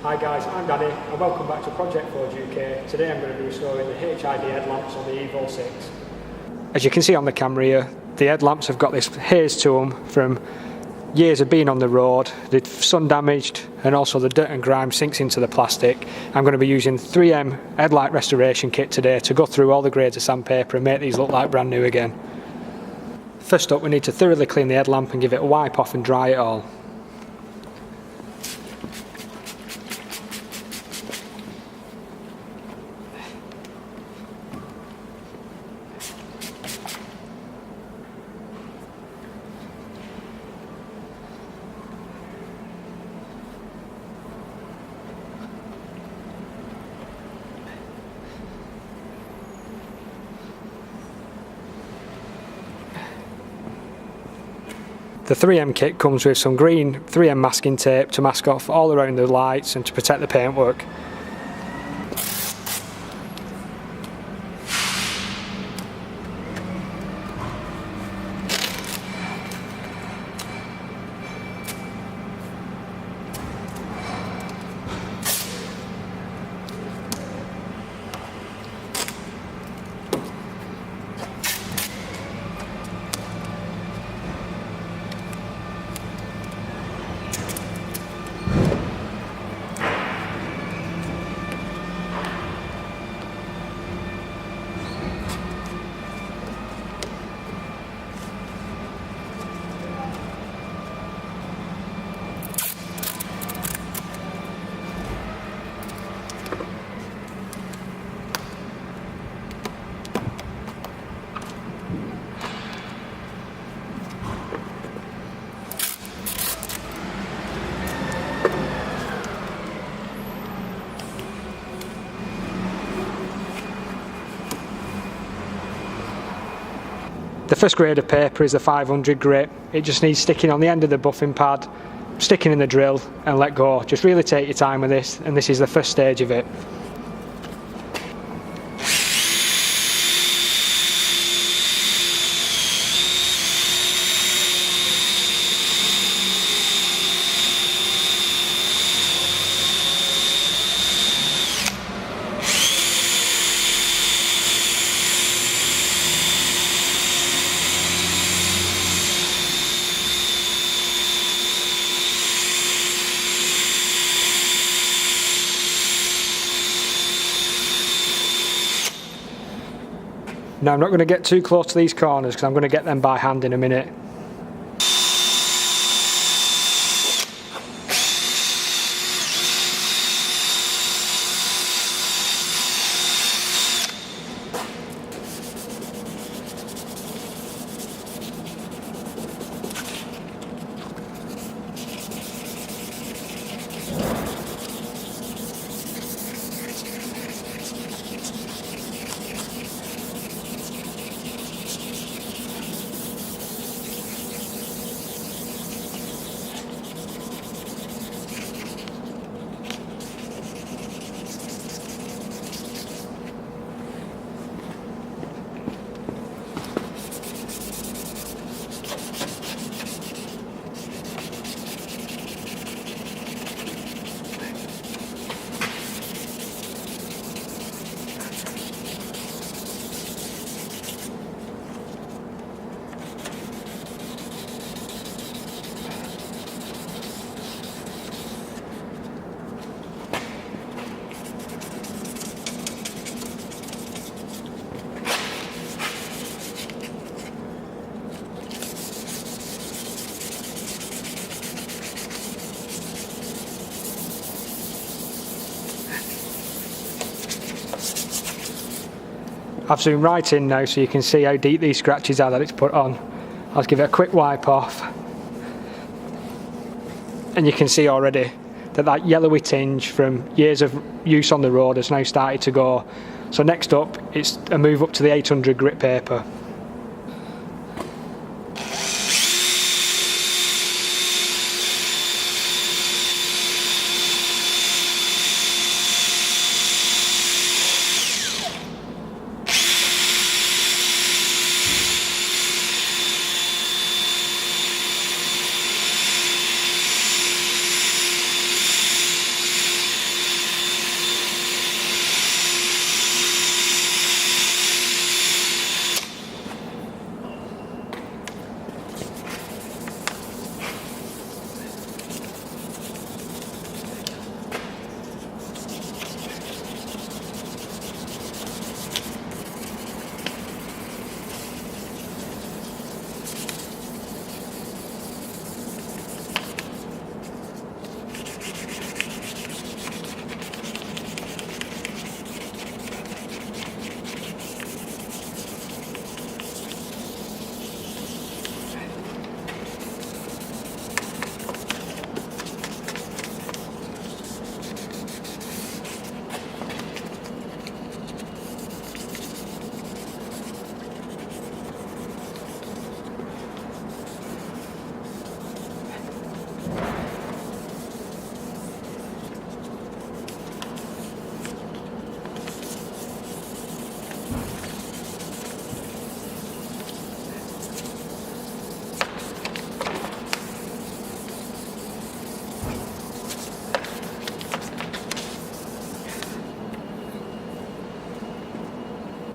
Hi guys, I'm Danny and welcome back to Project Forge UK. Today I'm going to be restoring the HID headlamps on the Evo 6. As you can see on the camera here, the headlamps have got this haze to them from years of being on the road. They're sun damaged and also the dirt and grime sinks into the plastic. I'm going to be using 3M Headlight restoration kit today to go through all the grades of sandpaper and make these look like brand new again. First up, we need to thoroughly clean the headlamp and give it a wipe off and dry it all. The 3M kit comes with some green 3M masking tape to mask off all around the lights and to protect the paintwork. The first grade of paper is the 500 grit. It just needs sticking on the end of the buffing pad, sticking in the drill and let go. Just really take your time with this, and this is the first stage of it. Now I'm not going to get too close to these corners because I'm going to get them by hand in a minute. I've zoomed right in now so you can see how deep these scratches are that it's put on. I'll give it a quick wipe off. And you can see already that yellowy tinge from years of use on the road has now started to go. So next up, it's a move up to the 800 grit paper.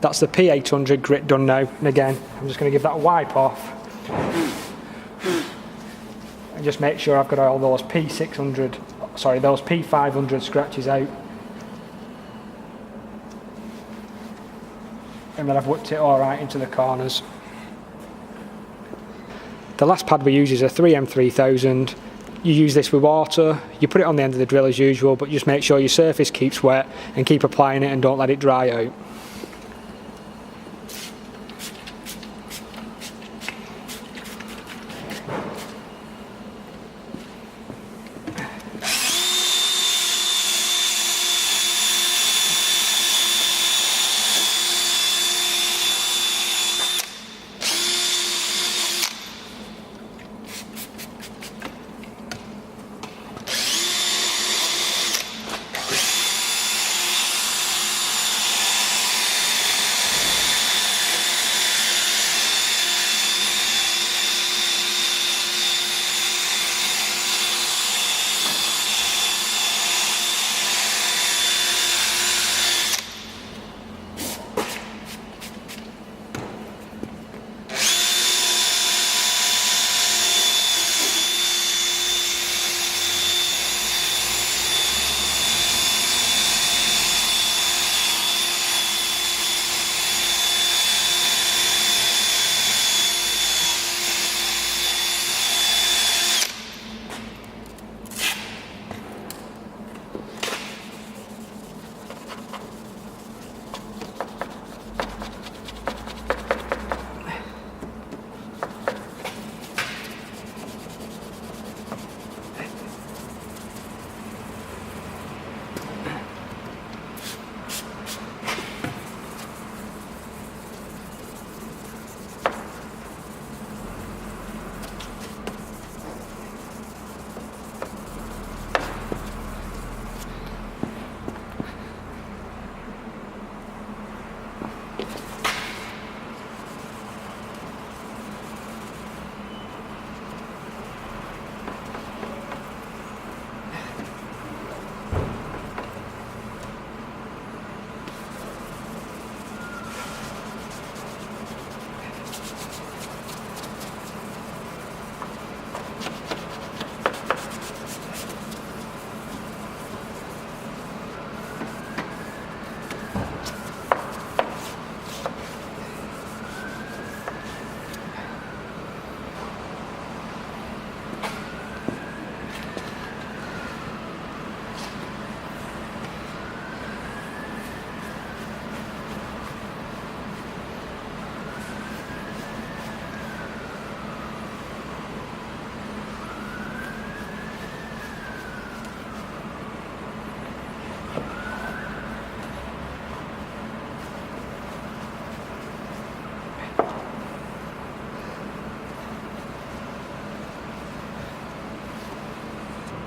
That's the P800 grit done now, and again I'm just going to give that a wipe off and just make sure I've got all those those P500 scratches out, and then I've whipped it alright into the corners. The last pad we use is a 3M3000. You use this with water, you put it on the end of the drill as usual, but just make sure your surface keeps wet and keep applying it and don't let it dry out.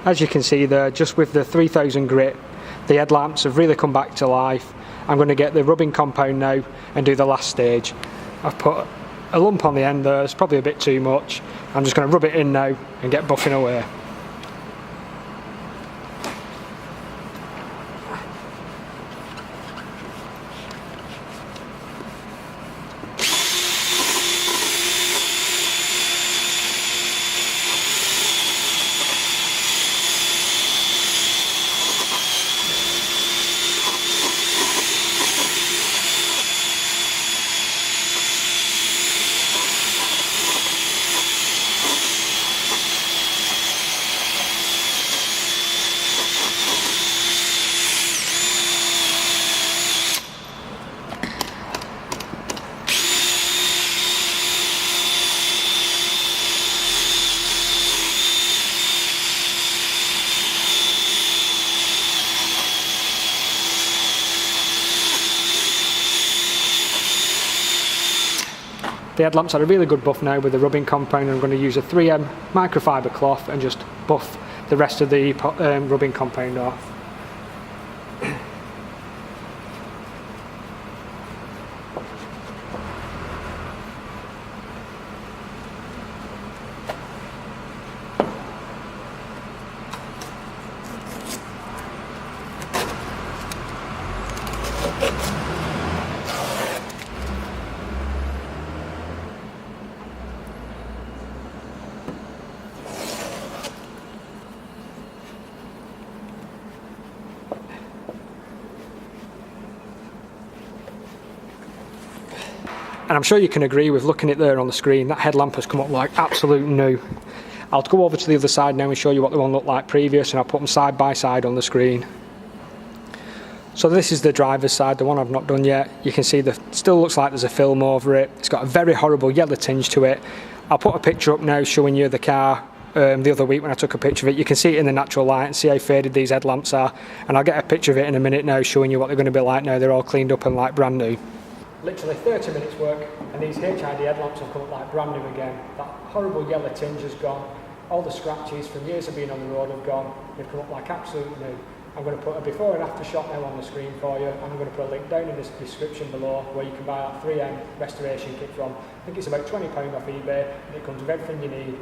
As you can see there, just with the 3000 grit, the headlamps have really come back to life. I'm going to get the rubbing compound now and do the last stage. I've put a lump on the end there, it's probably a bit too much. I'm just going to rub it in now and get buffing away. The headlamps had a really good buff now with the rubbing compound, and I'm going to use a 3M microfiber cloth and just buff the rest of the rubbing compound off. And I'm sure you can agree with looking at it there on the screen, that headlamp has come up like absolute new. I'll go over to the other side now and show you what the one looked like previous, and I'll put them side by side on the screen. So this is the driver's side, the one I've not done yet. You can see still looks like there's a film over it. It's got a very horrible yellow tinge to it. I'll put a picture up now showing you the car the other week when I took a picture of it. You can see it in the natural light and see how faded these headlamps are. And I'll get a picture of it in a minute now showing you what they're going to be like now they're all cleaned up and like brand new. Literally 30 minutes work and these HID headlamps have come up like brand new again. That horrible yellow tinge has gone. All the scratches from years of being on the road have gone. They've come up like absolutely new. I'm going to put a before and after shot now on the screen for you, and I'm going to put a link down in the description below where you can buy that 3M restoration kit from. I think it's about £20 off eBay, and it comes with everything you need.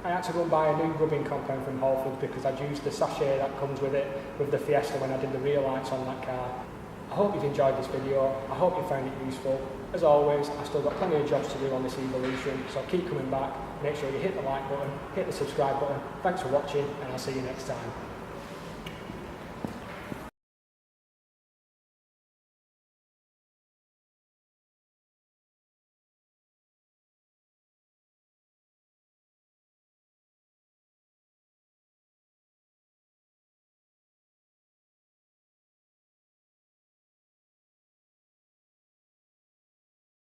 I had to go and buy a new rubbing compound from Whole Foods because I'd used the sachet that comes with it, with the Fiesta when I did the rear lights on that car. I hope you've enjoyed this video, I hope you found it useful. As always, I've still got plenty of jobs to do on this evolution, so keep coming back, make sure you hit the like button, hit the subscribe button. Thanks for watching, and I'll see you next time.